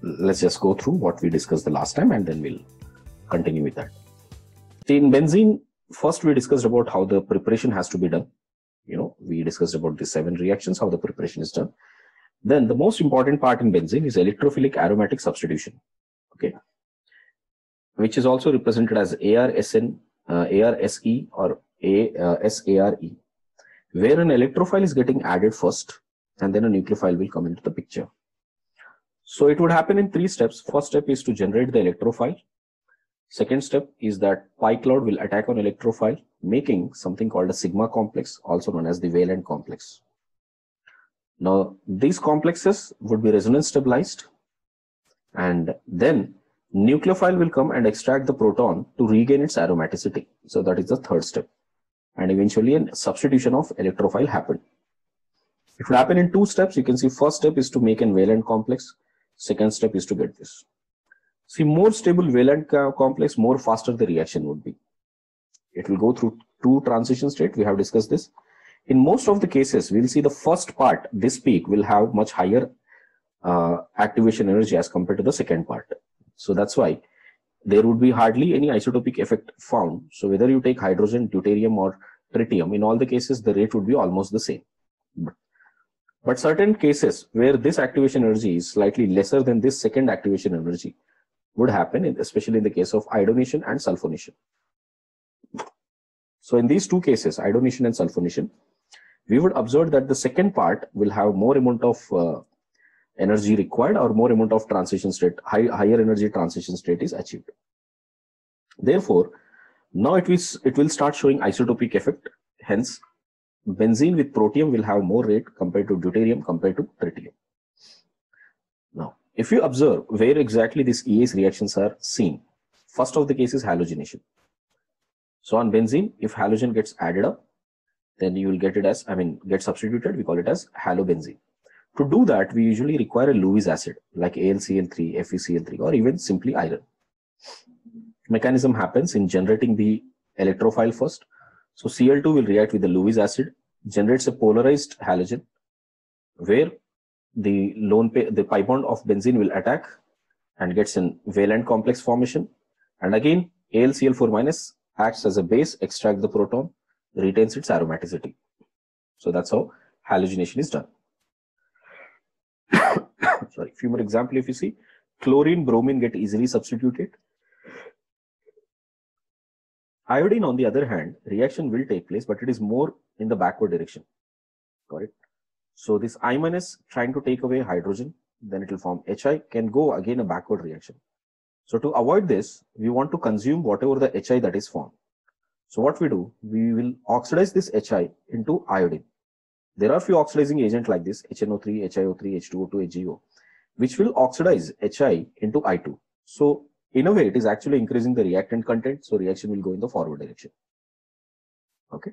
let's just go through what we discussed the last time and then we'll continue with that. In benzene, first we discussed about how the preparation has to be done. We discussed about the 7 reactions, how the preparation is done. Then the most important part in benzene is electrophilic aromatic substitution, okay, which is also represented as ARSN, ARSE or SARE, where an electrophile is getting added first and then a nucleophile will come into the picture. So it would happen in 3 steps. First step is to generate the electrophile. Second step is that pi cloud will attack on electrophile, making something called a sigma complex, also known as the valent complex. Now, these complexes would be resonance stabilized, and then nucleophile will come and extract the proton to regain its aromaticity. So that is the third step. And eventually a substitution of electrophile happened. It will happen in 2 steps. You can see first step is to make a valent complex. Second step is to get this. See, more stable valent complex, more faster the reaction would be. It will go through 2 transition states. We have discussed this. In most of the cases, we'll see the first part, this peak, will have much higher activation energy as compared to the second part. So that's why there would be hardly any isotopic effect found. So whether you take hydrogen, deuterium or tritium, in all the cases, the rate would be almost the same. But certain cases where this activation energy is slightly lesser than this second activation energy would happen, especially in the case of iodination and sulfonation. So in these 2 cases, iodination and sulfonation, we would observe that the second part will have more amount of energy required or more amount of transition state, higher energy transition state is achieved. Therefore, now it will start showing isotopic effect. Hence, benzene with protium will have more rate compared to deuterium compared to tritium. Now, if you observe where exactly these EAs reactions are seen, first of the case is halogenation. So on benzene, if halogen gets added up, then you will get it as, get substituted, we call it as halobenzene. To do that, we usually require a Lewis acid like AlCl3, FeCl3, or even simply iron. Mechanism happens in generating the electrophile first. So Cl2 will react with the Lewis acid, generates a polarized halogen, where the pi bond of benzene will attack and gets a valent complex formation. And again, AlCl4- acts as a base, extract the proton, retains its aromaticity. So that's how halogenation is done. Sorry, few more example. If you see, chlorine, bromine get easily substituted. Iodine, on the other hand, reaction will take place, but it is more in the backward direction. Got it? So this I- trying to take away hydrogen, then it will form HI, can go again a backward reaction. So to avoid this, we want to consume whatever the HI that is formed. So what we do, we will oxidize this HI into iodine. There are few oxidizing agents like this, HNO3, HiO3, H2O2, HgO, which will oxidize HI into I2. So in a way, it is actually increasing the reactant content, so reaction will go in the forward direction. Okay.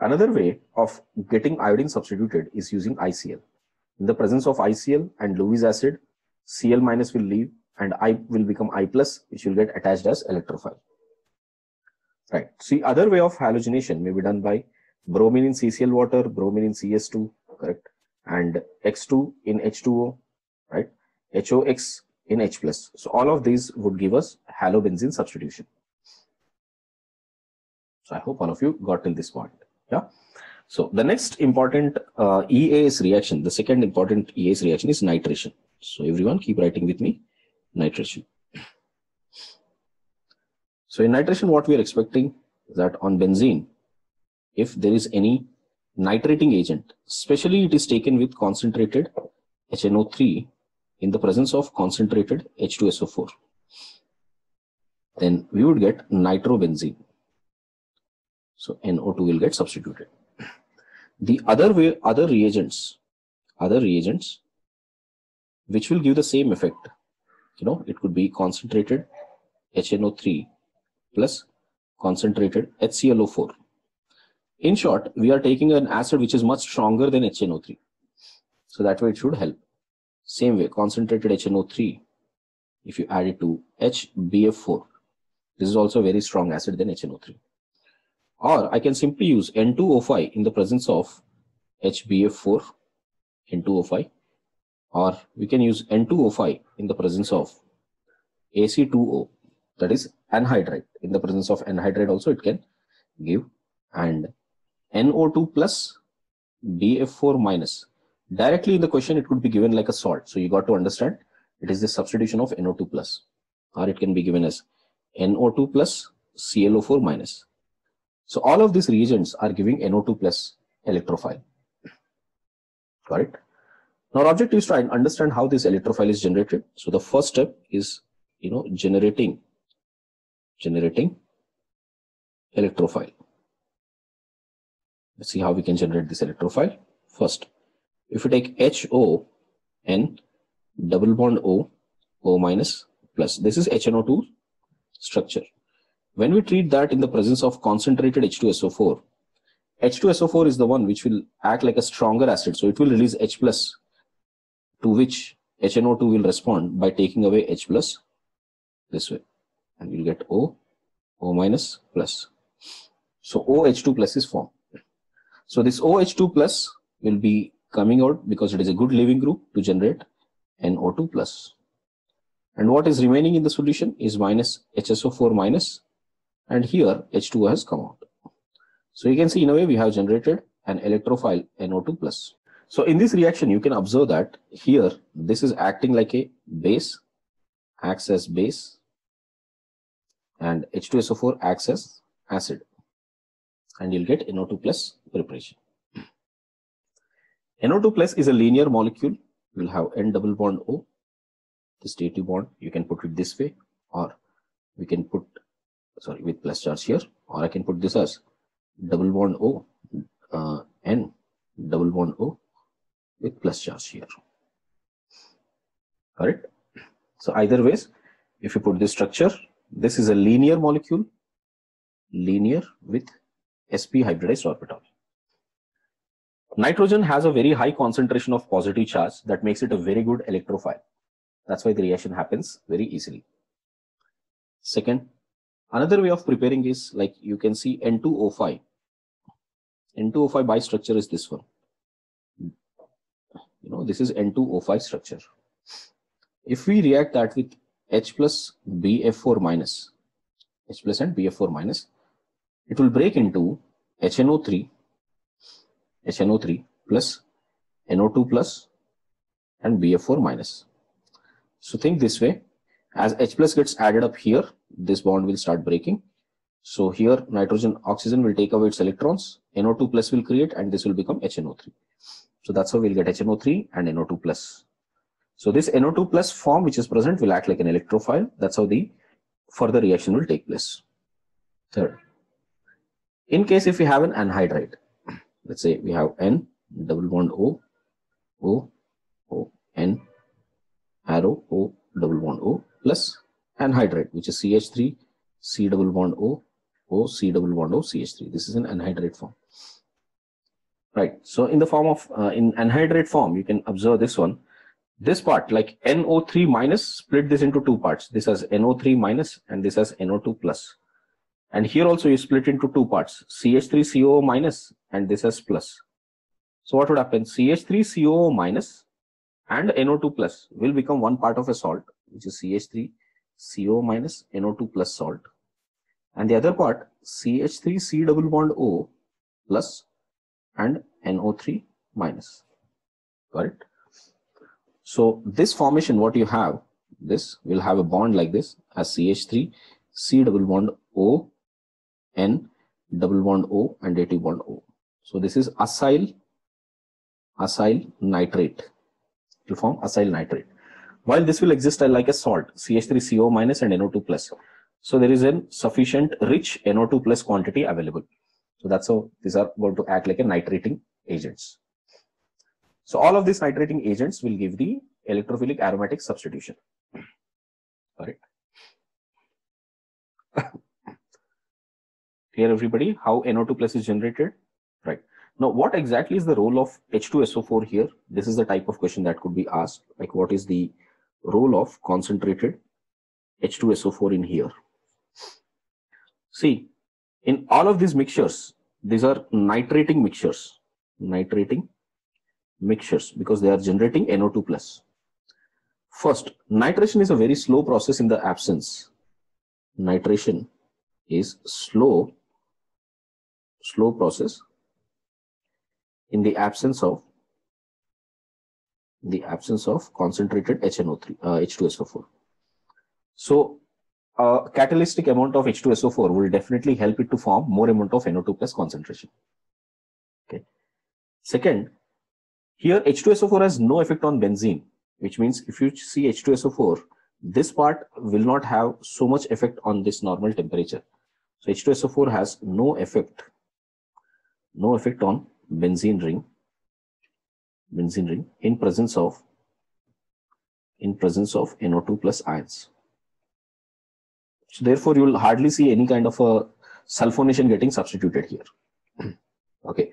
Another way of getting iodine substituted is using ICl. In the presence of ICl and Lewis acid, Cl- will leave and I will become I+, which will get attached as electrophile. Right. See, other way of halogenation may be done by bromine in CCl water, bromine in CS2, correct, and X2 in H2O, right, HOX in H+. So all of these would give us halobenzene substitution. So I hope all of you got till this point. Yeah. So the next important EAS reaction, the second important EAS reaction is nitration. So everyone keep writing with me, nitration. So in nitration, what we are expecting is that on benzene, if there is any nitrating agent, especially it is taken with concentrated HNO3 in the presence of concentrated H2SO4, then we would get nitrobenzene. So NO2 will get substituted. The other way, other reagents which will give the same effect, it could be concentrated HNO3 plus concentrated HClO4. In short, we are taking an acid which is much stronger than HNO3. So that way it should help. Same way, concentrated HNO3, if you add it to HBF4, this is also a very strong acid than HNO3. Or I can simply use N2O5 in the presence of HBF4, N2O5, or we can use N2O5 in the presence of AC2O, that is anhydride. In the presence of anhydride also it can give, and NO2 plus BF4 minus. Directly in the question it could be given like a salt, so you got to understand it is the substitution of NO2 plus, or it can be given as NO2 plus ClO4 minus. So all of these reagents are giving NO2 plus electrophile. Got it? Now our objective is to understand how this electrophile is generated. So the first step is, generating electrophile. Let's see how we can generate this electrophile. First, if we take HO, N, double bond O, O minus, plus. This is HNO2 structure. When we treat that in the presence of concentrated H2SO4, H2SO4 is the one which will act like a stronger acid. So it will release H plus, to which HNO2 will respond by taking away H plus this way. And you'll get O, O minus, plus. So OH2 plus is formed. So this OH2 plus will be coming out because it is a good leaving group to generate NO2 plus. And what is remaining in the solution is minus HSO4 minus, and here H2O has come out. So you can see in a way we have generated an electrophile NO2 plus. So in this reaction you can observe that here this is acting like a base, acts as base, and H2SO4 acts as acid, and you'll get NO2 plus preparation. NO2 plus is a linear molecule. We'll have N double bond O, this T2 bond. You can put it this way, or we can put, with plus charge here, or I can put this as double bond O, N double bond O with plus charge here. Correct? So either ways, if you put this structure, this is a linear molecule, linear with sp hybridized orbital. Nitrogen has a very high concentration of positive charge that makes it a very good electrophile. That's why the reaction happens very easily. Second, another way of preparing is like you can see N2O5. N2O5 bistructure is this one. This is N2O5 structure. If we react that with H plus BF4 minus, H plus and BF4 minus, it will break into HNO3 plus NO2 plus and BF4 minus. So think this way, as H plus gets added up here, this bond will start breaking. So here nitrogen oxygen will take away its electrons, NO2 plus will create, and this will become HNO3. So that's how we'll get HNO3 and NO2 plus. So this NO2 plus form which is present will act like an electrophile. That's how the further reaction will take place. Third, in case if we have an anhydride, let's say we have N double bond O, O, O, N, arrow O double bond O plus anhydride, which is CH3, C double bond O, O, C double bond O, CH3. This is an anhydride form. Right. So in the form of, in anhydride form, you can observe this one. This part, like NO3 minus, split this into two parts. This has NO3 minus and this has NO2 plus. And here also you split into two parts, CH3COO minus and this has plus. So what would happen? CH3COO minus and NO2 plus will become one part of a salt, which is CH3COO minus NO2 plus salt. And the other part, CH3C double bond O plus and NO3 minus. Got it? So this formation, what you have, this will have a bond like this as CH3, C double bond O, N double bond O and A2 bond O. So this is acyl nitrate. It will form acyl nitrate. While this will exist like a salt, CH3CO minus and NO2 plus. So there is a sufficient rich NO2 plus quantity available. So that's how these are going to act like a nitrating agents. So all of these nitrating agents will give the electrophilic aromatic substitution. Correct. Clear everybody how NO2 plus is generated? Right. Now what exactly is the role of H2SO4 here? This is the type of question that could be asked, like what is the role of concentrated H2SO4 in here? See, in all of these mixtures, these are nitrating mixtures. Nitrating mixtures because they are generating NO2 plus. First, nitration is a very slow process in the absence. Nitration is slow process in the absence of concentrated H2SO4. So a catalytic amount of H2SO4 will definitely help it to form more amount of NO2 plus concentration. Okay. Second, here H2SO4 has no effect on benzene, which means if you see H2SO4, this part will not have so much effect on this normal temperature. So H2SO4 has no effect on benzene ring in presence of NO2 plus ions. So therefore you will hardly see any kind of a sulfonation getting substituted here. Okay.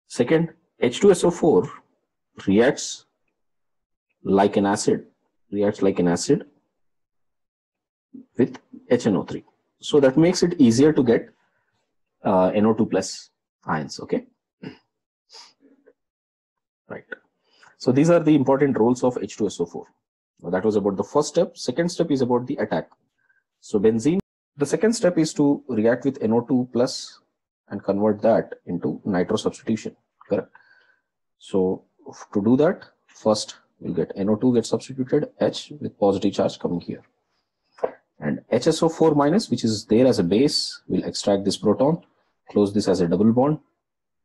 Second, H2SO4 reacts like an acid with HNO3. So that makes it easier to get NO2 plus ions. Okay. Right. So these are the important roles of H2SO4. That was about the first step. Second step is about the attack. So benzene, the second step is to react with NO2 plus and convert that into nitro substitution. Correct. So to do that, first we'll get NO2 gets substituted, H with positive charge coming here. And HSO4 minus, which is there as a base, will extract this proton, close this as a double bond.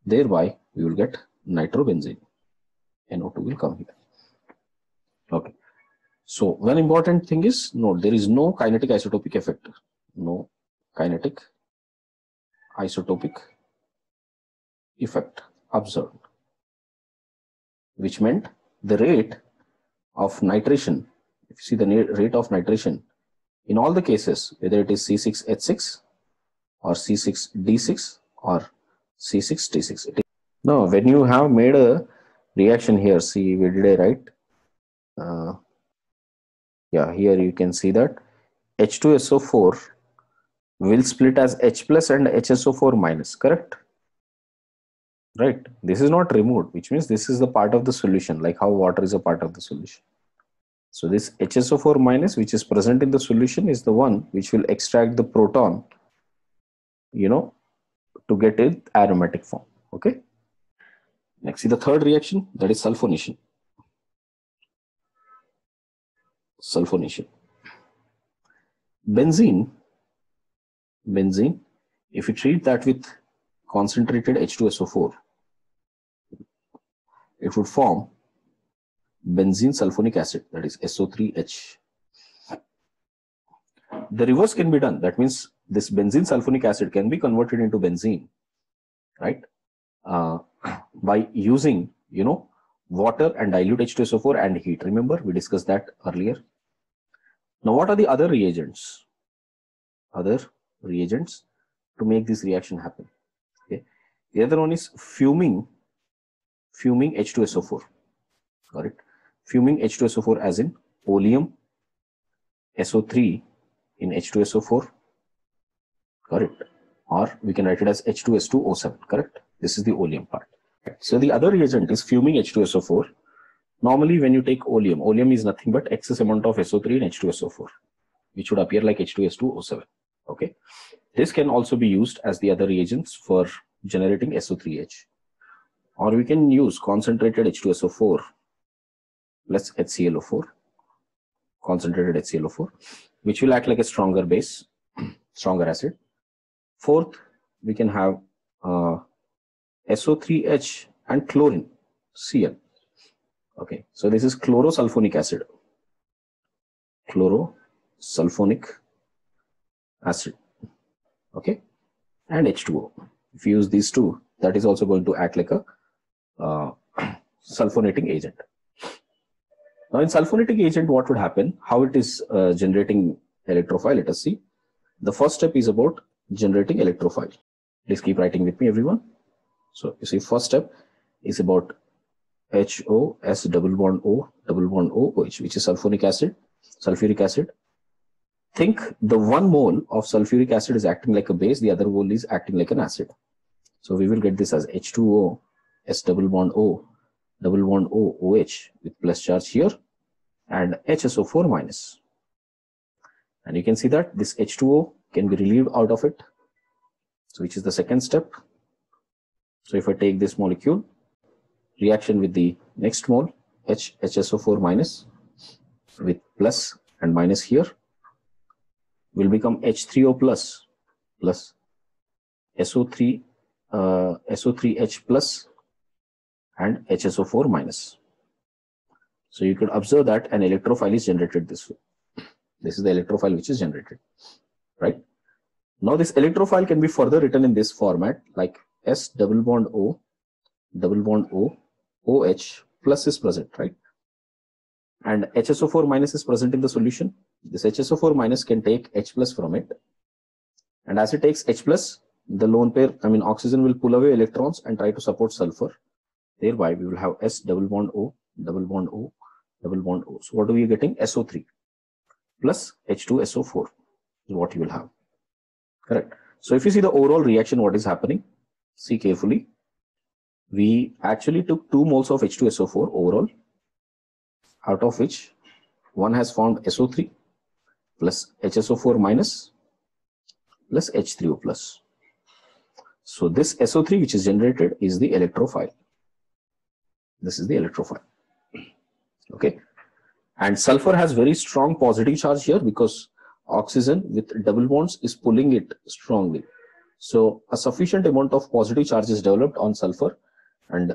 Thereby, we will get nitrobenzene. NO2 will come here. Okay. So one important thing is, note, there is no kinetic isotopic effect. No kinetic isotopic effect observed, which meant the rate of nitration, if you see the rate of nitration, in all the cases, whether it is C6H6 or C6D6 or C6T6. Now, when you have made a reaction here, see, we did a right. Yeah, here you can see that H2SO4 will split as H plus and HSO4 minus, correct? Right. This is not removed, which means this is the part of the solution, like how water is a part of the solution. So this HSO4 minus, which is present in the solution, is the one which will extract the proton, to get it aromatic form. Okay. Next, see the third reaction, that is sulfonation. Benzene, if you treat that with concentrated H2SO4, it would form benzene sulfonic acid, that is SO3H. The reverse can be done. That means this benzene sulfonic acid can be converted into benzene, right? By using, water and dilute H2SO4 and heat. Remember, we discussed that earlier. Now, what are the other reagents? To make this reaction happen. Okay. The other one is fuming H2SO4. Got it? Fuming H2SO4 as in oleum SO3 in H2SO4. Correct? Or we can write it as H2S2O7. Correct? This is the oleum part. So the other reagent is fuming H2SO4. Normally, when you take oleum is nothing but excess amount of SO3 in H2SO4, which would appear like H2S2O7. Okay. This can also be used as the other reagents for generating SO3H. Or we can use concentrated H2SO4 plus HClO4, concentrated HClO4, which will act like a stronger base, stronger acid. Fourth, we can have SO3H and chlorine, Cl. Okay, so this is chlorosulfonic acid. Chlorosulfonic acid. Okay, and H2O. If you use these two, that is also going to act like a sulfonating agent. Now, in sulfonating agent, what would happen? How it is generating electrophile? Let us see. The first step is about generating electrophile. Please keep writing with me, everyone. So, you see, first step is about HOS double bond O, OH, which is sulfuric acid. Think the 1 mole of sulfuric acid is acting like a base, the other mole is acting like an acid. So we will get this as H2O, S double bond O, double bond O, OH with plus charge here, and HSO4 minus. And you can see that this H2O can be relieved out of it. So which is the second step. So if I take this molecule, reaction with the next mole, HSO4 minus with plus and minus here, will become H3O plus SO3, SO3H plus and HSO4 minus. So you could observe that an electrophile is generated this way. This is the electrophile which is generated, right? Now this electrophile can be further written in this format, like S double bond O, OH plus is present, right? And HSO4 minus is present in the solution. This HSO4 minus can take H plus from it. And as it takes H plus, the lone pair, oxygen will pull away electrons and try to support sulfur. Thereby, we will have S double bond O, double bond O, double bond O. So what are we getting? SO3 plus H2SO4 is what you will have. Correct. So if you see the overall reaction, what is happening? See carefully. We actually took 2 moles of H2SO4 overall, out of which one has formed SO3 plus HSO4 minus plus H3O plus. So this SO3 which is generated is the electrophile. This is the electrophile. Okay. And sulfur has very strong positive charge here because oxygen with double bonds is pulling it strongly. So a sufficient amount of positive charge is developed on sulfur, and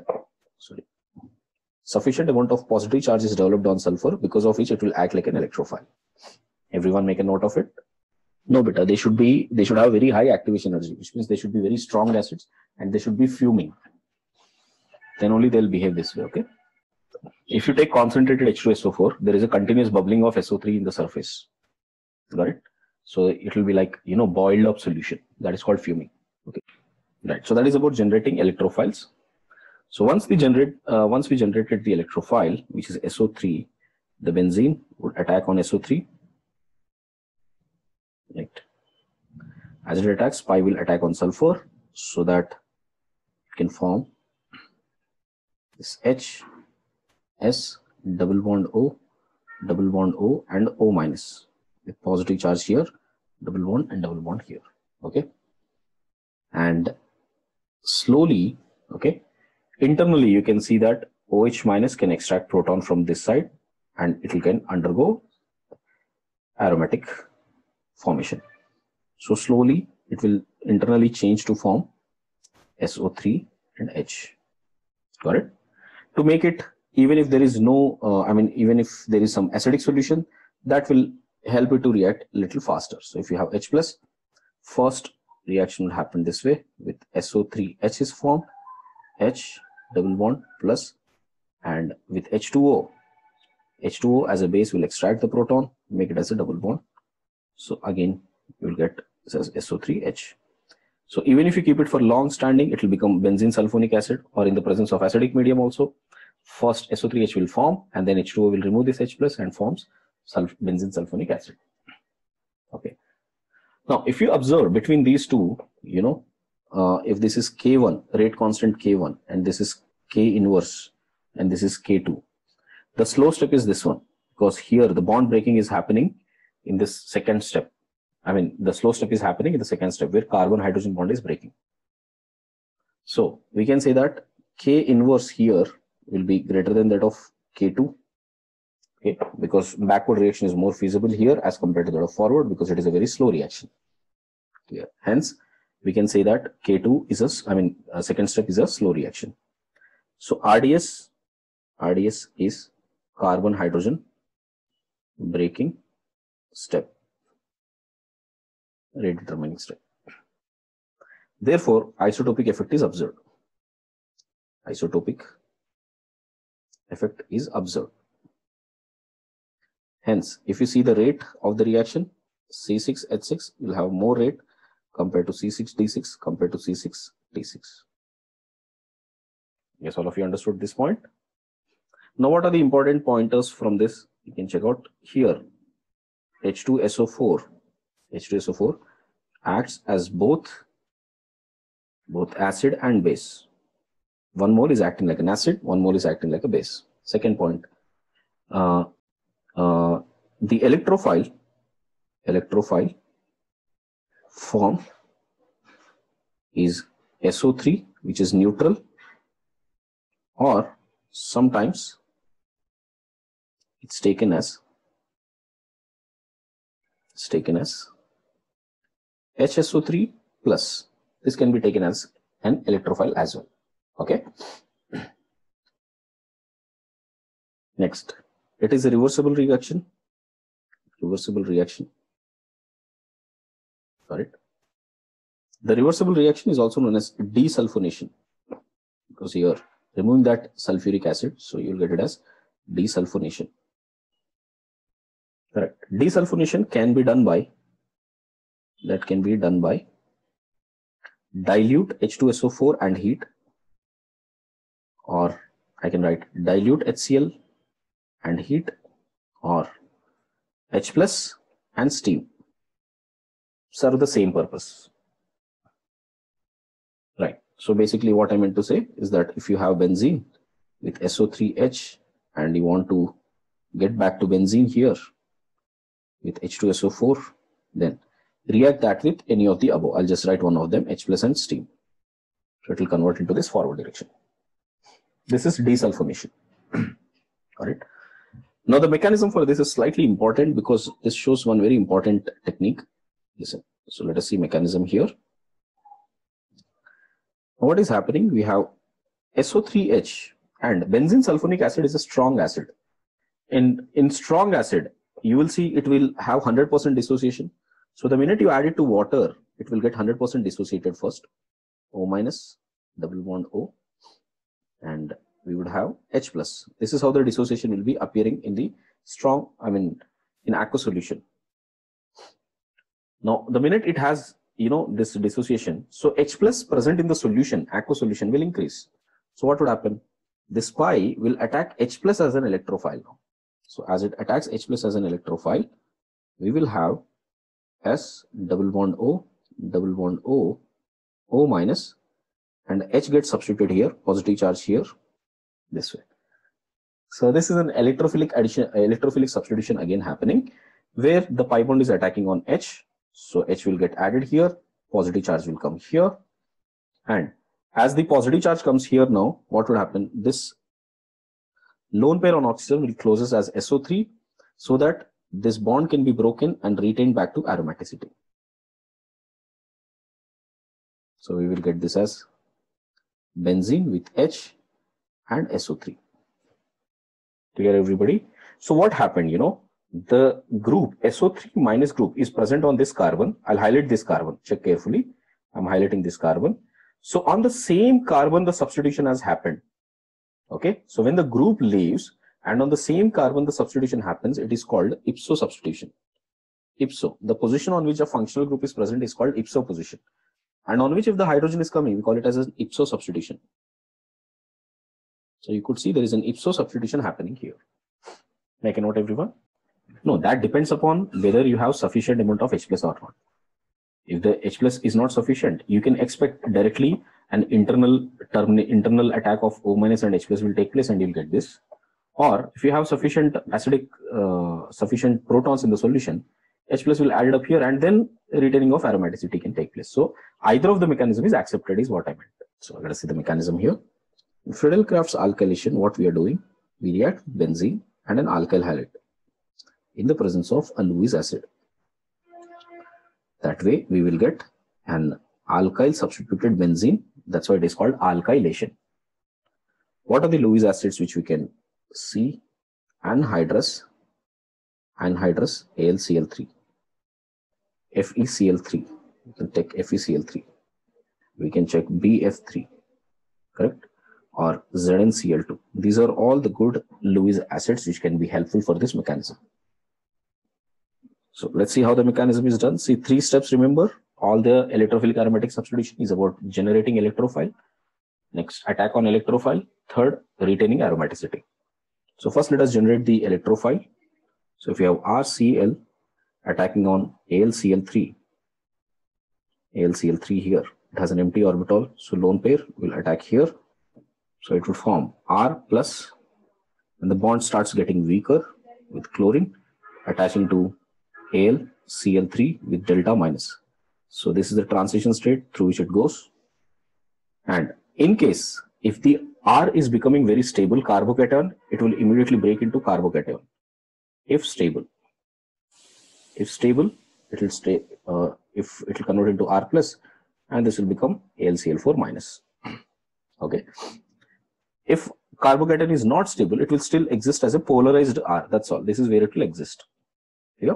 sufficient amount of positive charge is developed on sulfur, because of which it will act like an electrophile. Everyone make a note of it. No, beta, they should have very high activation energy, which means they should be very strong acids and they should be fuming. Then only they'll behave this way. Okay. If you take concentrated H2SO4, there is a continuous bubbling of SO3 in the surface. Got it? So it will be like, boiled up solution. That is called fuming. Okay. Right. So that is about generating electrophiles. So once we generated the electrophile, which is SO3, the benzene would attack on SO3. Right. As it attacks, pi will attack on sulfur so that it can form this H, S, double bond O, and O minus with positive charge here, double bond and double bond here. Okay. And slowly, okay, internally you can see that OH minus can extract proton from this side and it can undergo aromatic formation. So slowly it will internally change to form SO3 and H. Got it? To make it, even if there is no, even if there is some acidic solution, that will help it to react a little faster. So if you have H plus, first reaction will happen this way with SO3, H is formed, H double bond plus, and with H2O as a base will extract the proton, make it as a double bond. So again, you will get this as SO3H. So even if you keep it for long standing, it will become benzene sulfonic acid, or in the presence of acidic medium also. First SO3H will form and then H2O will remove this H plus and forms benzene sulfonic acid. Okay. Now, if you observe between these two, if this is K1, rate constant K1, and this is K inverse, and this is K2, the slow step is this one, because here the bond breaking is happening in this second step. The slow step is happening in the second step where carbon-hydrogen bond is breaking. So we can say that K inverse here will be greater than that of K2. Okay, because backward reaction is more feasible here as compared to that of forward, because it is a very slow reaction. Clear. Hence, we can say that K2 is a second step is a slow reaction. So RDS is carbon hydrogen breaking step, rate determining step. Therefore, isotopic effect is observed. Isotopic effect is observed. Hence, if you see the rate of the reaction, C6H6 will have more rate compared to C6D6 compared to C6D6. Yes, all of you understood this point. Now, what are the important pointers from this? You can check out here. H2SO4 acts as both acid and base. 1 mole is acting like an acid, 1 mole is acting like a base. Second point, the electrophile form is SO3, which is neutral, or sometimes it's taken as HSO3 plus. This can be taken as an electrophile as well. Okay. Next, it is a reversible reaction. Got it. The reversible reaction is also known as desulfonation, because you're removing that sulfuric acid, so you'll get it as desulfonation. Correct. Desulfonation can be done by dilute H2SO4 and heat, or I can write dilute HCl and heat, or H plus and steam. Serve the same purpose. Right. So basically what I meant to say is that if you have benzene with SO3H and you want to get back to benzene here with H2SO4, then react that with any of the above. I'll just write one of them, H plus and steam. So it will convert into this forward direction. This is desulfonation. All right. Now the mechanism for this is slightly important because this shows one very important technique. Listen. So let us see mechanism here. What is happening? We have SO3H, and benzene sulfonic acid is a strong acid. In strong acid, you will see it will have 100% dissociation. So the minute you add it to water, it will get 100% dissociated first. O minus, double bond O, and we would have H plus. This is how the dissociation will be appearing in the strong, in aqueous solution. Now, the minute it has, this dissociation, so H plus present in the solution, aqueous solution, will increase. So what would happen? This pi will attack H plus as an electrophile. So as it attacks H plus as an electrophile, we will have S double bond O, O minus, and H gets substituted here, positive charge here, this way. So this is an electrophilic substitution again happening, where the pi bond is attacking on H. So H will get added here, positive charge will come here, and as the positive charge comes here now, what would happen? This lone pair on oxygen will closes as SO3, so that this bond can be broken and retained back to aromaticity. So we will get this as benzene with H and SO3. Clear, everybody? So what happened? The group SO3 minus group is present on this carbon. I'll highlight this carbon. Check carefully. I'm highlighting this carbon. So on the same carbon, the substitution has happened. Okay. So when the group leaves and on the same carbon, the substitution happens, it is called ipso substitution. Ipso, the position on which a functional group is present is called ipso position. And on which if the hydrogen is coming, we call it as an ipso substitution. So you could see there is an ipso substitution happening here. Make a note, everyone. No, that depends upon whether you have sufficient amount of H plus or not. If the H plus is not sufficient, you can expect directly an internal attack of O minus and H plus will take place and you'll get this. Or if you have sufficient acidic, sufficient protons in the solution, H plus will add it up here and then retaining of aromaticity can take place. So either of the mechanism is accepted is what I meant. So let us see the mechanism here. In Friedel-Crafts alkylation, what we are doing, we react benzene and an alkyl halide in the presence of a Lewis acid. That way we will get an alkyl substituted benzene. That's why it is called alkylation. What are the Lewis acids which we can see? Anhydrous AlCl3, FeCl3. We can take FeCl3. We can check BF3, correct? Or ZnCl2. These are all the good Lewis acids which can be helpful for this mechanism. So let's see how the mechanism is done. See, 3 steps, remember. All the electrophilic aromatic substitution is about generating electrophile. Next, attack on electrophile. Third, retaining aromaticity. So first let us generate the electrophile. So if you have RCl attacking on AlCl3 here, it has an empty orbital. So lone pair will attack here. So it would form R plus, and the bond starts getting weaker with chlorine attaching to AlCl3 with delta minus. So this is the transition state through which it goes. And in case if the R is becoming very stable carbocation, it will immediately break into carbocation. If stable, it will stay. If it will convert into R plus, and this will become AlCl4 minus. Okay. If carbocation is not stable, it will still exist as a polarized R. That's all. This is where it will exist. Yeah.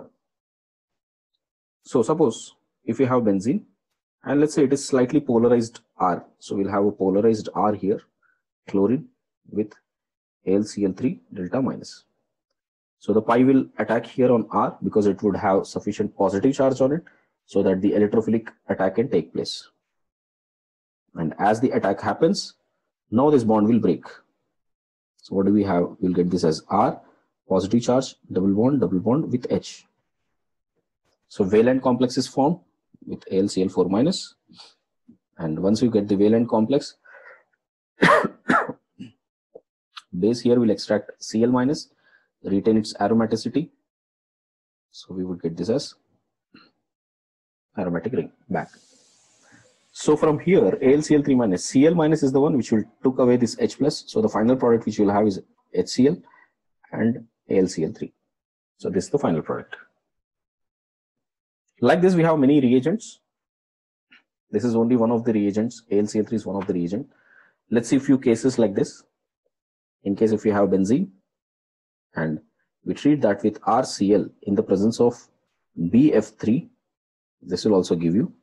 So suppose if you have benzene, and let's say it is slightly polarized R. So we'll have a polarized R here, chlorine with AlCl3 delta minus. So the pi will attack here on R because it would have sufficient positive charge on it so that the electrophilic attack can take place. And as the attack happens, now this bond will break. So what do we have? We'll get this as R, positive charge, double bond with H. So valent complex is formed with AlCl4 minus. And once you get the valent complex, base here will extract Cl minus, retain its aromaticity. So we would get this as aromatic ring back. So from here, AlCl3 minus, Cl minus is the one which will took away this H plus. So the final product which you will have is HCl and AlCl3. So this is the final product. Like this, we have many reagents. This is only one of the reagents. AlCl3 is one of the reagent. Let's see a few cases like this. In case if you have benzene and we treat that with RCl in the presence of BF3, this will also give you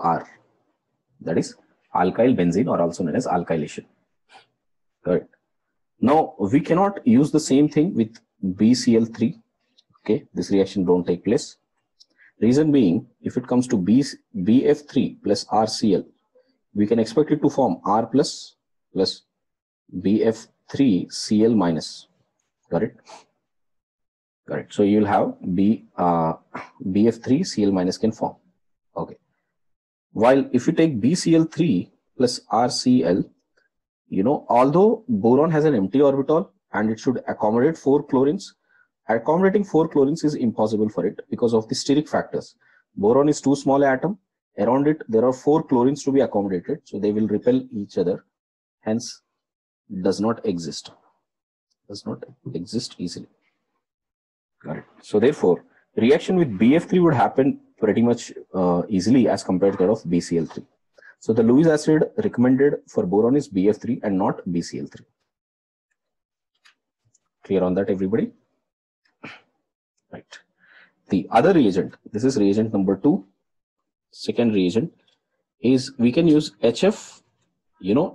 R, that is alkyl benzene, or also known as alkylation. Correct. Now we cannot use the same thing with BCl3. Okay, this reaction don't take place. Reason being, if it comes to BF3 plus RCl, we can expect it to form R plus BF3 Cl minus. Correct. Correct. So you will have BF3 Cl minus can form. Okay. While if you take BCl3 plus RCl, although boron has an empty orbital and it should accommodate 4 chlorines, accommodating 4 chlorines is impossible for it because of the steric factors. Boron is too small an atom. Around it, there are 4 chlorines to be accommodated. So they will repel each other. Hence, does not exist. Does not exist easily. Got it. So therefore, reaction with BF3 would happen pretty much easily as compared to that of BCl3. So the Lewis acid recommended for boron is BF3 and not BCl3. Clear on that, everybody? Right. The other reagent, this is reagent number 2. Second reagent is we can use HF,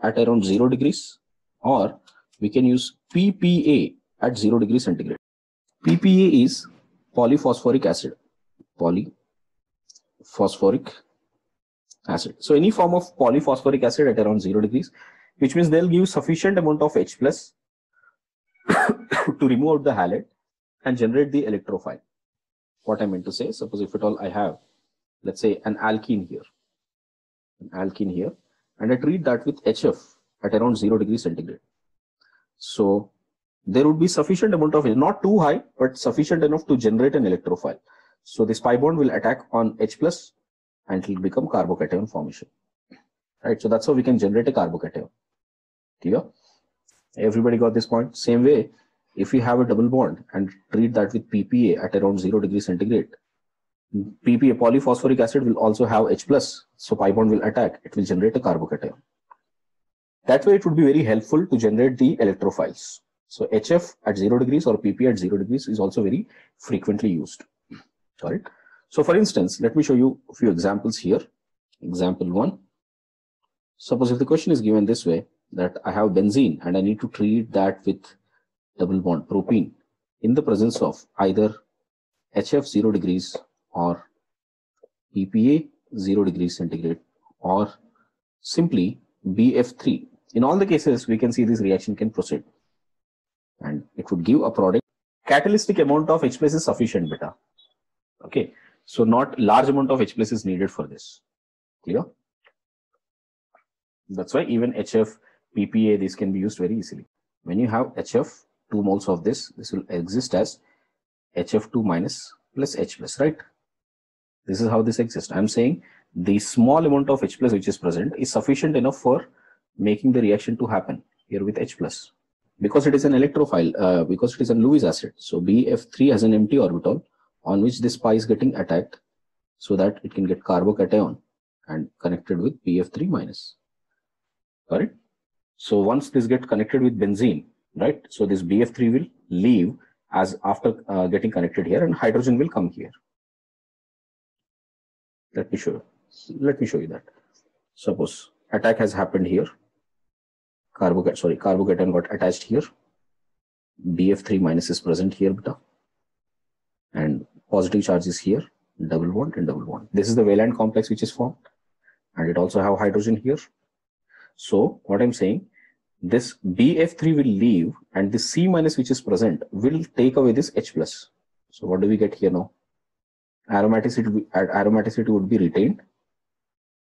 at around 0 degrees, or we can use PPA at 0 degrees centigrade. PPA is polyphosphoric acid. Polyphosphoric acid. So any form of polyphosphoric acid at around 0 degrees, which means they'll give sufficient amount of H plus to remove out the halide and generate the electrophile. What I meant to say, suppose if at all I have, let's say, an alkene here, and I treat that with HF at around 0 degrees centigrade. So there would be sufficient amount of, not too high, but sufficient enough to generate an electrophile. So this pi bond will attack on H plus and it will become carbocation formation. Right. So that's how we can generate a carbocation. Clear? Everybody got this point? Same way, if we have a double bond and treat that with PPA at around 0 degrees centigrade, PPA, polyphosphoric acid, will also have H plus. So pi bond will attack. It will generate a carbocation. That way it would be very helpful to generate the electrophiles. So HF at 0 degrees or PP at 0 degrees is also very frequently used. Got it? So for instance, let me show you a few examples here. Example 1. Suppose if the question is given this way, that I have benzene and I need to treat that with double bond propene in the presence of either HF 0 degrees or PPA 0 degrees centigrade or simply BF3. In all the cases, we can see this reaction can proceed and it would give a product. Catalytic amount of H plus is sufficient beta. Okay, so not large amount of H plus is needed for this. Clear? That's why even HF, PPA, this can be used very easily. When you have HF, 2 moles of this will exist as HF2 minus plus H plus, right? This is how this exists. I'm saying the small amount of H plus which is present is sufficient enough for making the reaction to happen here with H plus. Because it is an electrophile, because it is a Lewis acid. So BF3 has an empty orbital on which this pi is getting attacked so that it can get carbocation and connected with BF3 minus. Got it? So once this gets connected with benzene, right? So this BF3 will leave as after getting connected here, and hydrogen will come here. Let me show you that. Suppose attack has happened here. Carbocation got attached here. BF3 minus is present here, beta. And positive charge is here, double bond and double bond. This is the valent complex which is formed, and it also have hydrogen here. So what I'm saying, this BF3 will leave, and this C minus which is present will take away this H plus. So what do we get here now? Aromaticity would be retained,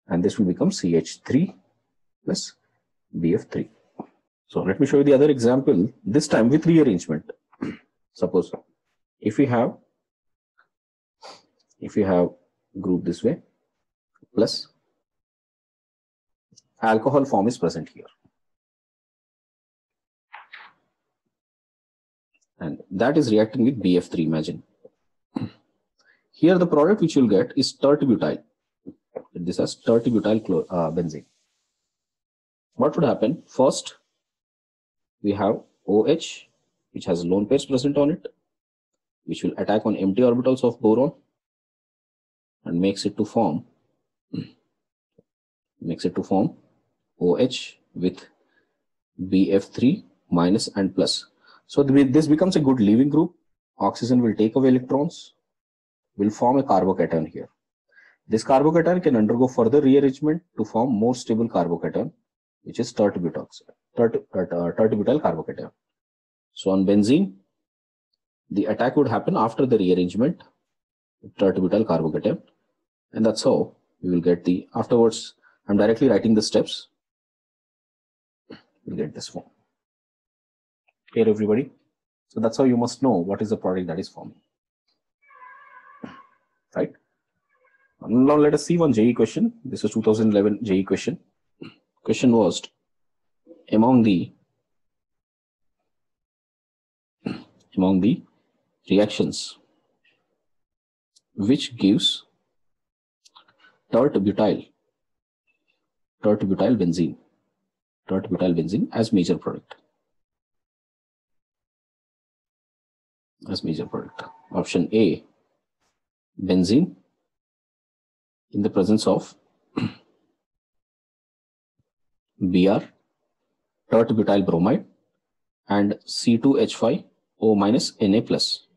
and this will become CH3 plus BF3. So let me show you the other example, this time with rearrangement. Suppose if we have group this way, plus alcohol form is present here, and that is reacting with BF3, imagine. Here the product which you'll get is tert-butyl. This has tert-butyl benzene. What would happen? First, we have OH, which has lone pairs present on it, which will attack on empty orbitals of boron and makes it to form OH with BF3 minus and plus. So this becomes a good leaving group. Oxygen will take away electrons, will form a carbocation here. This carbocation can undergo further rearrangement to form more stable carbocation, which is tert-butyl carbocation. So on benzene, the attack would happen after the rearrangement, tert-butyl carbocation, and that's how we will get the afterwards. I'm directly writing the steps. We'll get this form. Here, everybody. So that's how you must know what is the product that is forming. Right? Now let us see one JEE question. This is 2011 JEE question. Question was, among the reactions which gives tert-butyl benzene as major product. Option A, benzene in the presence of Br, tert-butyl bromide, and C2H5O minus Na plus.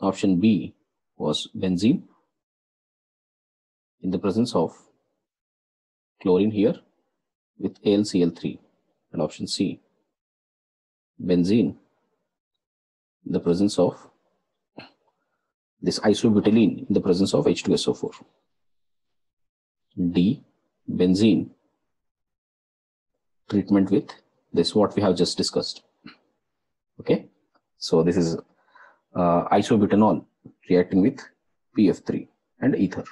Option B was benzene in the presence of chlorine here with AlCl3, and option C, benzene in the presence of this isobutylene in the presence of H2SO4. D, benzene treatment with this, what we have just discussed. Okay, so this is isobutanol reacting with PF3 and ether.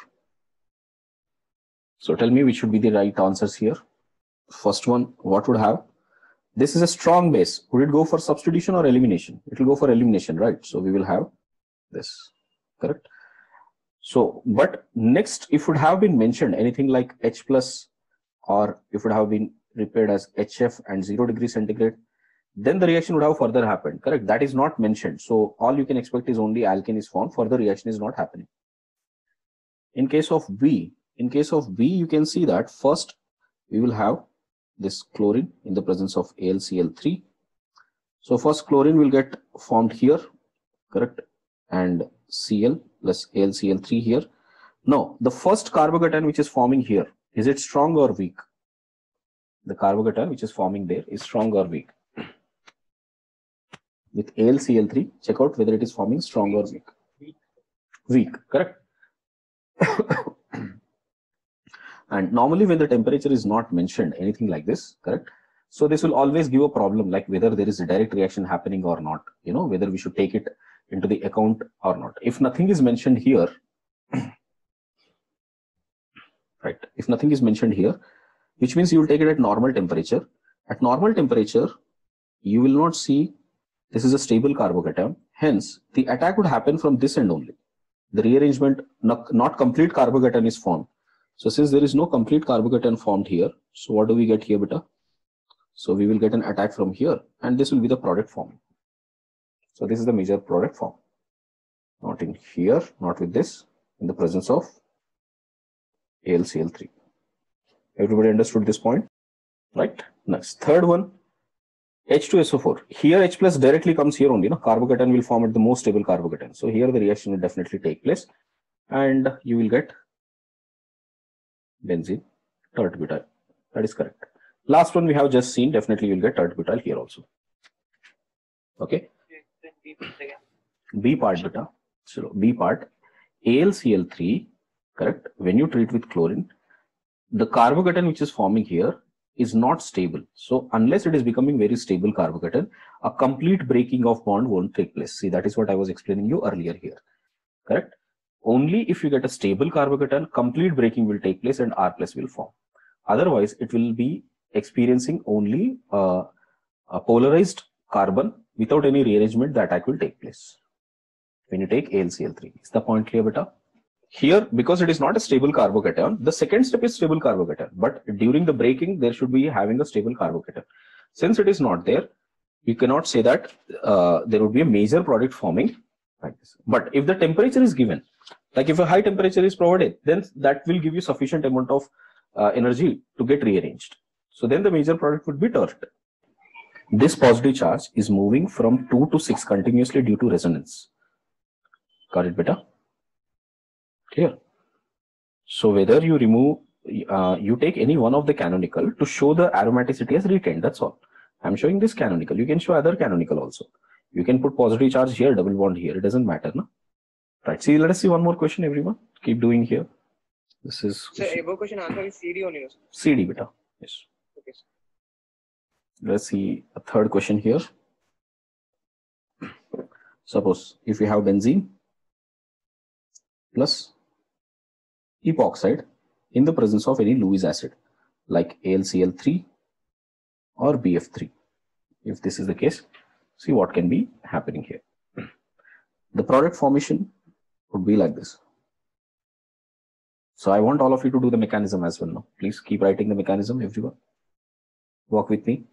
So tell me which should be the right answers here. First one, what would have? This is a strong base. Would it go for substitution or elimination? It will go for elimination, right? So we will have this, correct? So, but next, if it would have been mentioned anything like H plus, or if it would have been prepared as HF and 0 degrees centigrade, then the reaction would have further happened, correct? That is not mentioned. So all you can expect is only alkane is formed, further reaction is not happening. In case of B, you can see that first we will have this chlorine in the presence of AlCl3. So first chlorine will get formed here, correct? And Cl plus AlCl3 here. Now, the first carbocation which is forming here, is it strong or weak? The carbocation which is forming there is strong or weak? With AlCl3, check out whether it is forming strong or weak. Weak, correct? And normally when the temperature is not mentioned, anything like this, correct? So this will always give a problem, like whether there is a direct reaction happening or not, whether we should take it into the account or not. If nothing is mentioned here, right? If nothing is mentioned here, which means you will take it at normal temperature. At normal temperature, you will not see this is a stable carbocation. Hence, the attack would happen from this end only. The rearrangement, not complete carbocation is formed. So since there is no complete carbocation formed here, so what do we get here, beta? So we will get an attack from here, and this will be the product form. So this is the major product form. Not in here, not with this, in the presence of AlCl3. Everybody understood this point? Right? Next, third one, H2SO4. Here H plus directly comes here only. Carbocation will form at the most stable carbocation. So here the reaction will definitely take place, and you will get benzene, tert-butyl. That is correct. Last one we have just seen, definitely you will get tert-butyl here also. Okay. B part, beta. So B part, AlCl3, correct. When you treat with chlorine, the carbocation which is forming here is not stable. So unless it is becoming very stable carbocation, a complete breaking of bond won't take place. See, that is what I was explaining you earlier here, correct? Only if you get a stable carbocation, complete breaking will take place and R plus will form. Otherwise, it will be experiencing only a polarized carbon without any rearrangement. The attack will take place when you take AlCl3. Is the point clear, beta? Here, because it is not a stable carbocation, the second step is stable carbocation. But during the breaking, there should be having a stable carbocation. Since it is not there, you cannot say that there would be a major product forming like this. But if the temperature is given, like if a high temperature is provided, then that will give you sufficient amount of energy to get rearranged. So then the major product would be tert. This positive charge is moving from 2 to 6 continuously due to resonance. Got it, beta? Clear? So whether you remove, you take any one of the canonical to show the aromaticity as retained, that's all. I'm showing this canonical. You can show other canonical also. You can put positive charge here, double bond here. It doesn't matter, no? Right. See, let us see one more question, everyone. Keep doing here. This is. So, above question answer is CD only. CD, beta. Yes. Okay. Let's see a third question here. Suppose if you have benzene plus epoxide in the presence of any Lewis acid like AlCl3 or BF3. If this is the case, see what can be happening here. The product formation would be like this. So I want all of you to do the mechanism as well now. Please keep writing the mechanism, everyone. Walk with me.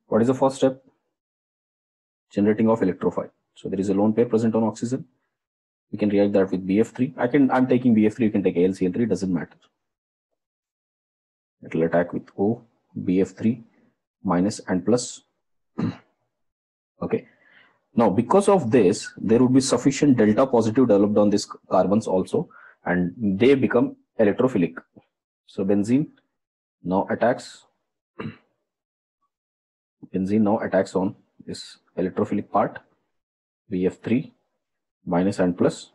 What is the first step? Generating of electrophile. So there is a lone pair present on oxygen. We can react that with BF3. I'm taking BF3, you can take AlCl3, doesn't matter. It will attack with O, BF3 minus and plus. Okay. Now, because of this, there would be sufficient delta positive developed on these carbons also, and they become electrophilic. So benzene now attacks. Benzene now attacks on this electrophilic part, BF3 minus and plus.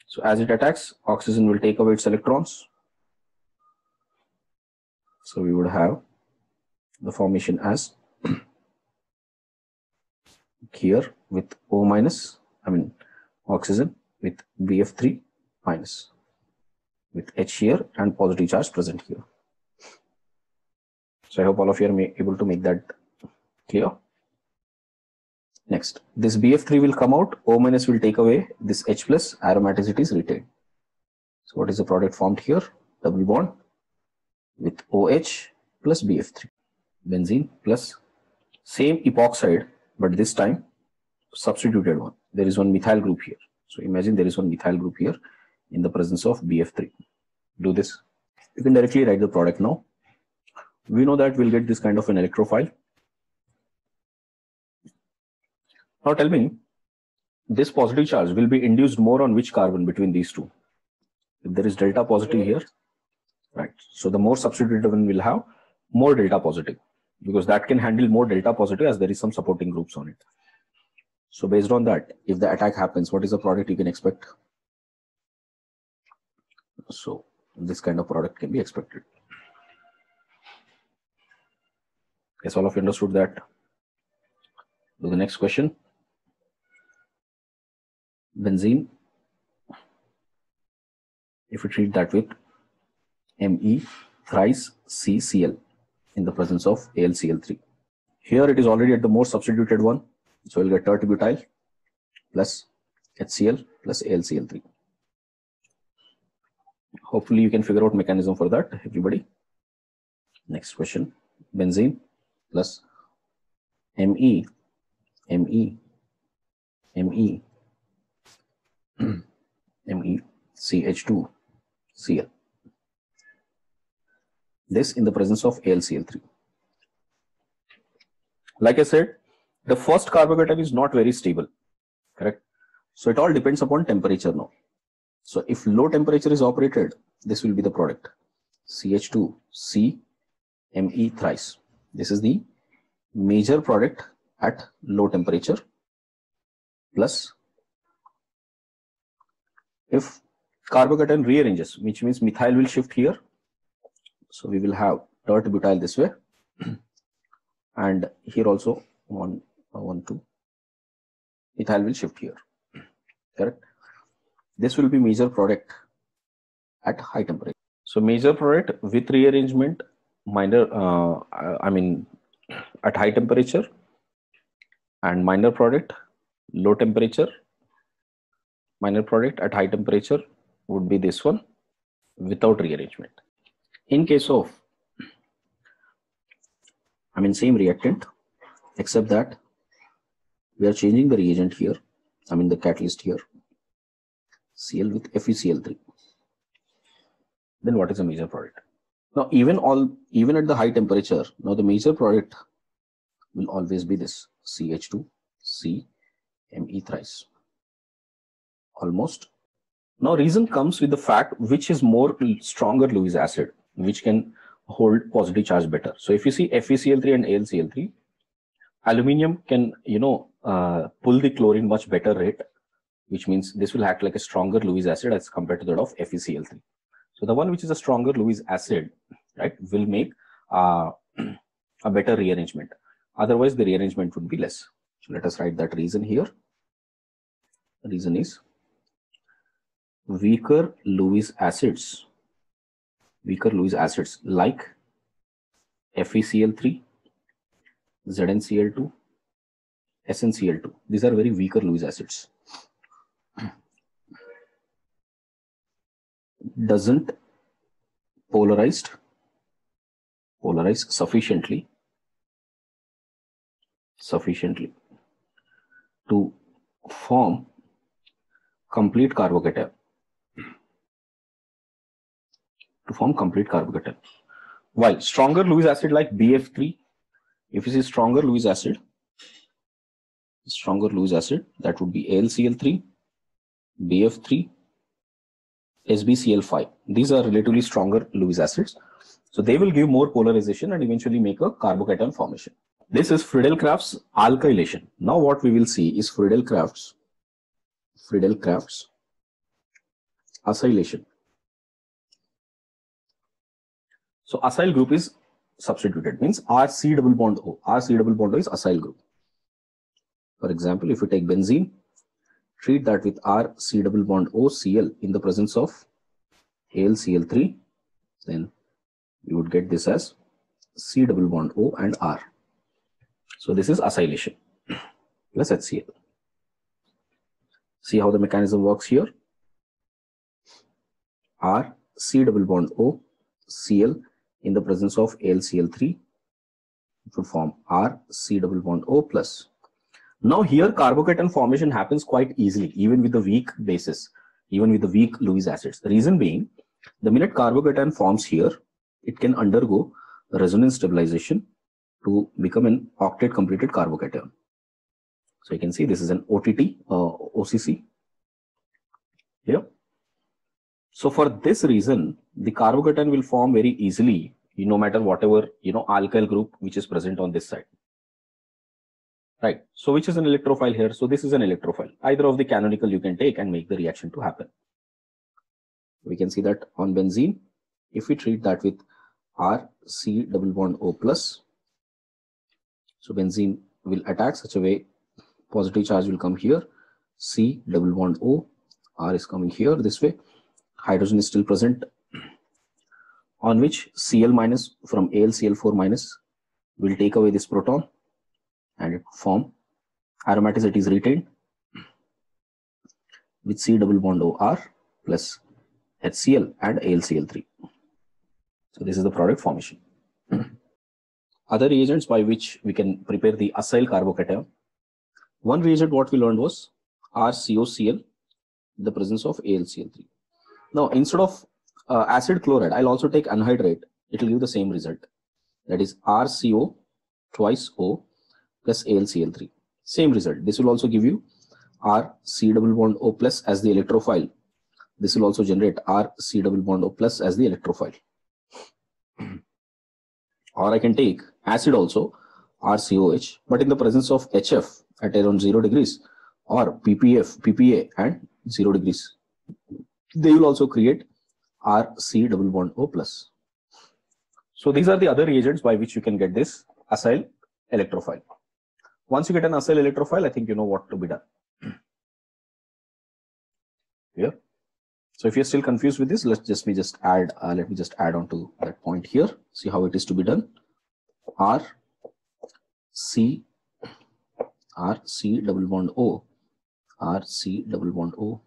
So as it attacks, oxygen will take away its electrons. So we would have the formation as here with O minus, oxygen with BF3 minus with H here and positive charge present here. So I hope all of you are able to make that clear. Next, this BF3 will come out, O minus will take away, this H plus, aromaticity is retained. So what is the product formed here? Double bond with OH plus BF3. Benzene plus same epoxide, but this time substituted one. There is one methyl group here. So imagine there is one methyl group here in the presence of BF3. Do this. You can directly write the product now. We know that we'll get this kind of an electrophile. Now tell me, this positive charge will be induced more on which carbon between these two? If there is delta positive here, right? So the more substituted one will have more delta positive, because that can handle more delta positive as there is some supporting groups on it. So based on that, if the attack happens, what is the product you can expect? So this kind of product can be expected. Yes, all of you understood that. To the next question. Benzene, if we treat that with Me thrice CCl in the presence of AlCl3. Here it is already at the more substituted one, so we'll get tert-butyl plus HCl plus AlCl3. Hopefully you can figure out mechanism for that, everybody. Next question. Benzene plus Me CH2Cl. This in the presence of AlCl3. Like I said, the first carbocation is not very stable, correct? So it all depends upon temperature now. So if low temperature is operated, this will be the product CH2C Me thrice. This is the major product at low temperature. Plus, if carbocation rearranges, which means methyl will shift here, so we will have tert-butyl this way, and here also 1, 2, methyl will shift here, correct? This will be major product at high temperature. So major product with rearrangement, minor, at high temperature, and minor product, low temperature. Minor product at high temperature would be this one without rearrangement. In case of, same reactant, except that we are changing the reagent here, the catalyst here, Cl with FeCl3. Then what is a major product? Now even at the high temperature, now the major product will always be this CH2C Me thrice. Almost. Now reason comes with the fact which is more stronger Lewis acid, which can hold positive charge better. So if you see FeCl3 and AlCl3, aluminium can pull the chlorine much better rate, which means this will act like a stronger Lewis acid as compared to that of FeCl3. So the one which is a stronger Lewis acid, right, will make a better rearrangement. Otherwise the rearrangement would be less. So let us write that reason here. The reason is weaker Lewis acids like FeCl3, ZnCl2, SnCl2. These are very weaker Lewis acids. Doesn't polarize sufficiently to form complete carbocation. While stronger Lewis acid like BF3, if you see stronger Lewis acid, that would be AlCl3, BF3, SbCl5. These are relatively stronger Lewis acids. So they will give more polarization and eventually make a carbocation formation. This is Friedel-Crafts alkylation. Now what we will see is Friedel-Crafts acylation. So acyl group is substituted, means RC double bond O. RC double bond O is acyl group. For example, if you take benzene, treat that with RC double bond O Cl in the presence of AlCl3, then you would get this as C double bond O and R. So this is acylation plus HCl. See how the mechanism works here. R C double bond O Cl in the presence of AlCl3, it would form R C double bond O plus. Now here carbocation formation happens quite easily, even with the weak bases, even with the weak Lewis acids. The reason being, the minute carbocation forms here, it can undergo resonance stabilization to become an octet completed carbocation. So you can see this is an OTT, OCC here. So for this reason, the carbocation will form very easily, no matter whatever, alkyl group which is present on this side. Right. So which is an electrophile here? So this is an electrophile. Either of the canonical you can take and make the reaction to happen. We can see that on benzene, If we treat that with RC double bond O plus, so benzene will attack such a way, positive charge will come here, C double bond O, R is coming here this way, hydrogen is still present, on which Cl minus from AlCl4 minus will take away this proton and it form aromaticity is retained with C double bond OR plus HCl and AlCl3. So this is the product formation. Other reagents by which we can prepare the acyl carbocation. One reagent what we learned was RCOCl in the presence of AlCl3. Now instead of acid chloride, I'll also take anhydride. It will give the same result. That is RCO twice O plus AlCl3. Same result. This will also give you RC double bond O plus as the electrophile. This will also generate RC double bond O plus as the electrophile. Or I can take acid also, RCOH, but in the presence of HF at around 0 degrees, or PPA and 0 degrees. They will also create RC double bond O plus. So these are the other reagents by which you can get this acyl electrophile. Once you get an acyl electrophile, I think you know what to be done. Here. So if you're still confused with this, let me just add on to that point here. See how it is to be done. RC double bond O, RC double bond O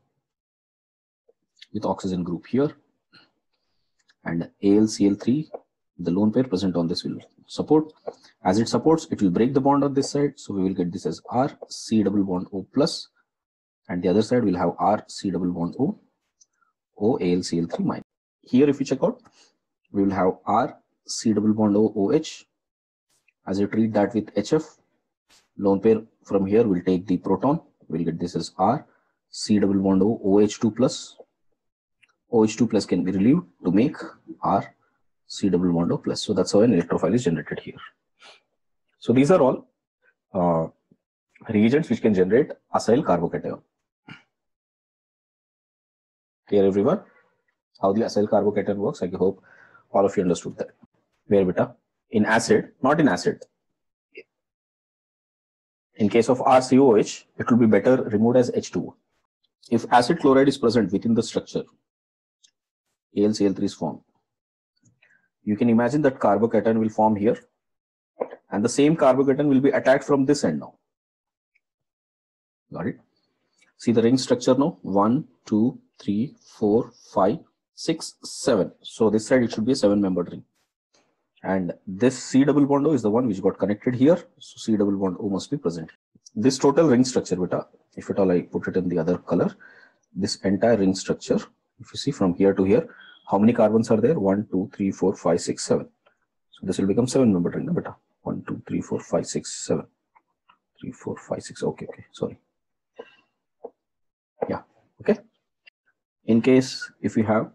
with oxygen group here, and AlCl3, the lone pair present on this will support. As it supports, it will break the bond on this side. So we will get this as RC double bond O plus, and the other side will have RC double bond O, AlCl3 minus. Here if you check out, we will have RC double bond O, OH. As you treat that with HF, lone pair from here will take the proton. We'll get this as RC double bond O, OH2 plus. OH2 plus can be relieved to make RC double bond O plus. So that's how an electrophile is generated here. So these are all reagents which can generate acyl carbocation. Clear everyone? How the acyl carbocation works? I hope all of you understood that. Where beta? In acid, not in acid. In case of RCOH, it will be better removed as H2. If acid chloride is present within the structure, AlCl3 is formed. You can imagine that carbocation will form here, and the same carbocation will be attacked from this end now. Got it? See the ring structure now. 1, 2, 3, 4, 5, 6, 7. So this side it should be a 7-membered ring. And this C double bond O is the one which got connected here. So C double bond O must be present. This total ring structure, beta, if at all I put it in the other color, this entire ring structure, if you see from here to here, how many carbons are there? 1, 2, 3, 4, 5, 6, 7. So this will become 7-membered ring, beta. 1, 2, 3, 4, 5, 6, 7. 3, 4, 5, 6. Okay, sorry. Yeah, okay. In case if you have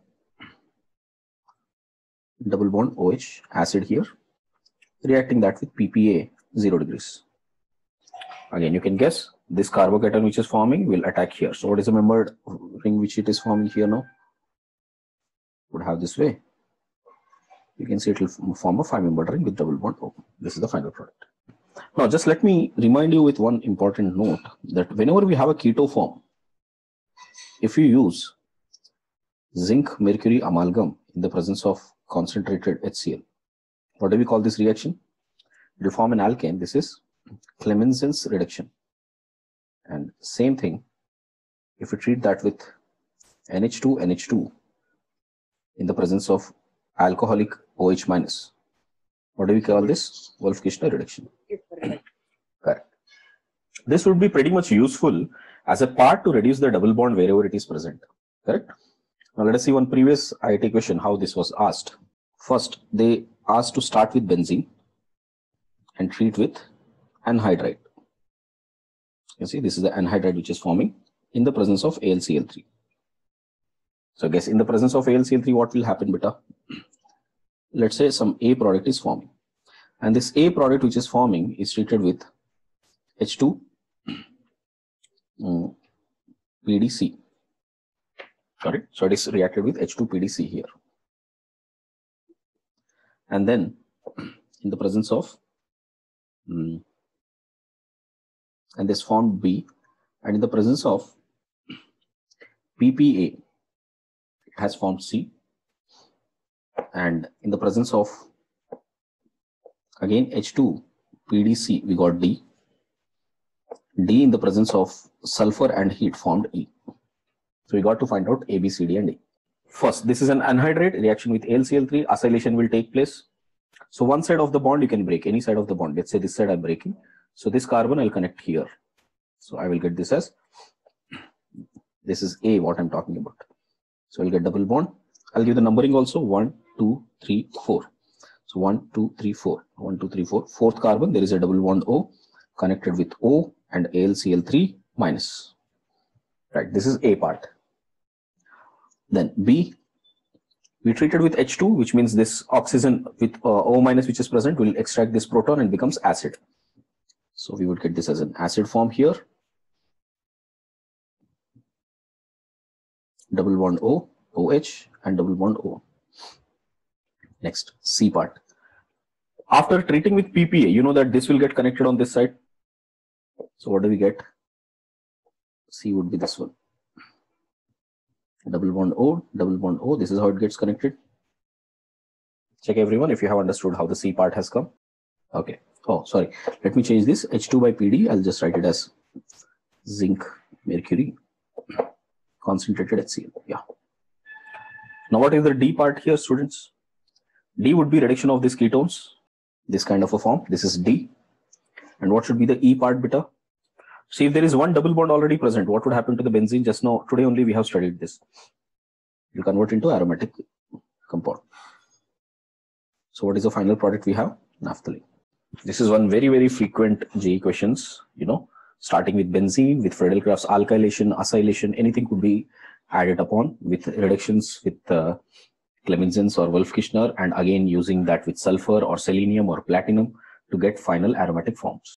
double bond OH acid here, reacting that with PPA 0 degrees. Again, you can guess this carbocation which is forming will attack here. So what is the membered ring which it is forming here now? Would have this way. You can see it will form a 5-membered ring with double bond O. This is the final product. Now just let me remind you with one important note that whenever we have a keto form, if you use zinc mercury amalgam in the presence of concentrated HCl, what do we call this reaction? It will form an alkane. This is Clemmensen's reduction. And same thing, if we treat that with NH2 in the presence of alcoholic OH minus, what do we call this? Wolff-Kishner reduction. Correct. This would be pretty much useful as a part to reduce the double bond wherever it is present. Correct. Now let us see one previous IIT question how this was asked. First, they asked to start with benzene and treat with anhydride. You see, this is the anhydride which is forming in the presence of AlCl3. So guess in the presence of AlCl3, what will happen, beta? Let's say some A product is forming, and this A product which is forming is treated with H2 PDC. Got it? So it is reacted with H2 PDC here. and then in the presence of and this formed B, and in the presence of PPA, it has formed C, and in the presence of again H2 PDC, we got D. D in the presence of sulfur and heat formed E. So we got to find out A, B, C, D, and E. First, this is an anhydride reaction with AlCl3. Acylation will take place. So one side of the bond you can break, any side of the bond. Let's say this side I'm breaking. So this carbon I'll connect here. So I will get this as, this is A, what I'm talking about. So I'll get double bond. I'll give the numbering also, 1, 2, 3, 4. So 1, 2, 3, 4. 1, 2, 3, 4. Fourth carbon, there is a double bond O connected with O and AlCl3 minus. Right, this is A part. Then B, we treated with H2, which means this oxygen with O minus which is present will extract this proton and becomes acid. So we would get this as an acid form here. Double bond O, OH and double bond O. Next, C part. After treating with PPA, you know that this will get connected on this side. So what do we get? C would be this one. Double bond O, this is how it gets connected. Check everyone if you have understood how the C part has come. Okay. Oh, sorry. Let me change this. H2 by PD. I'll just write it as zinc, mercury, concentrated HCl. Yeah. Now what is the D part here, students? D would be reduction of these ketones, this kind of a form. This is D. And what should be the E part, beta? See, if there is one double bond already present, what would happen to the benzene? Just now, today only we have studied this. You convert into aromatic compound. So what is the final product we have? Naphthalene. This is one very, very frequent JEE questions, you know, starting with benzene, with Friedel-Crafts alkylation, acylation, anything could be added upon with reductions with Clemenson's or Wolff-Kishner, and again using that with sulfur or selenium or platinum to get final aromatic forms.